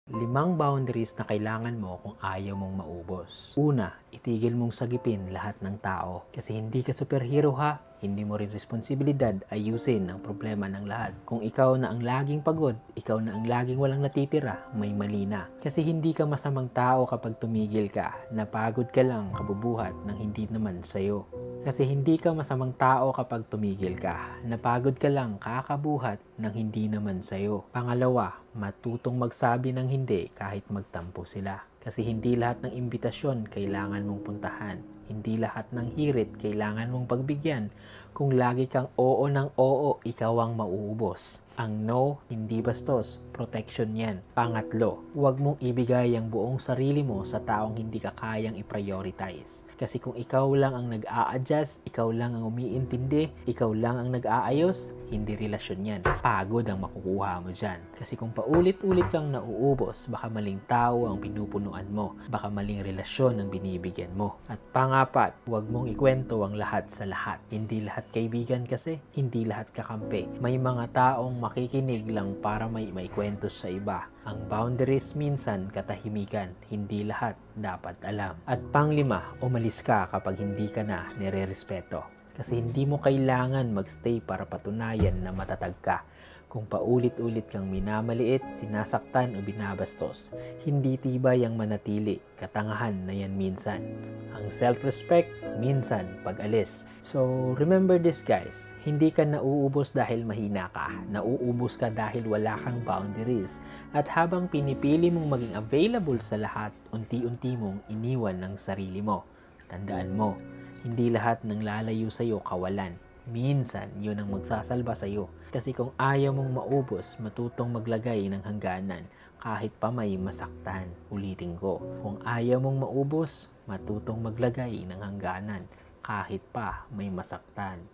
Limang boundaries na kailangan mo kung ayaw mong maubos. Una, itigil mong sagipin lahat ng tao. Kasi hindi ka superhero ha. Hindi mo rin responsibilidad ayusin ang problema ng lahat. Kung ikaw na ang laging pagod, ikaw na ang laging walang natitira, may mali na. Kasi hindi ka masamang tao kapag tumigil ka. Napagod ka lang kabubuhat ng hindi naman sa'yo. Kasi hindi ka masamang tao kapag tumigil ka. Napagod ka lang kakabuhat ng hindi naman sa'yo. Pangalawa, matutong magsabi ng hindi kahit magtampo sila. Kasi hindi lahat ng imbitasyon kailangan mong puntahan. Hindi lahat ng hirit kailangan mong pagbigyan. Kung lagi kang oo ng oo, ikaw ang mauubos. Ang no, hindi bastos. Protection yan. Pangatlo, huwag mong ibigay ang buong sarili mo sa taong hindi ka kayang i-prioritize. Kasi kung ikaw lang ang nag-a-adjust, ikaw lang ang umiintindi, ikaw lang ang nag-aayos, hindi relasyon yan. Pagod ang makukuha mo dyan. Kasi kung paulit-ulit kang nauubos, baka maling tao ang pinupunuan mo. Baka maling relasyon ang binibigyan mo. At pangapat, huwag mong ikwento ang lahat sa lahat. Hindi lahat kaibigan kasi, hindi lahat kakampi. May mga taong makikinig lang para may kwento sa iba. Ang boundaries minsan katahimikan, hindi lahat dapat alam. At panglima, umalis ka kapag hindi ka na nire-respeto. Kasi hindi mo kailangan magstay para patunayan na matatag ka. Kung paulit-ulit kang minamaliit, sinasaktan o binabastos, hindi tibay ang manatili, katangahan na yan minsan. Ang self-respect, minsan pag-alis. So, remember this guys, hindi ka nauubos dahil mahina ka, nauubos ka dahil wala kang boundaries. At habang pinipili mong maging available sa lahat, unti-unti mong iniwan ng sarili mo. Tandaan mo, hindi lahat ng lalayo sa'yo kawalan. Minsan, yun ang magsasalba sa'yo. Kasi kung ayaw mong maubos, matutong maglagay ng hangganan kahit pa may masaktan. Ulitin ko, kung ayaw mong maubos, matutong maglagay ng hangganan kahit pa may masaktan.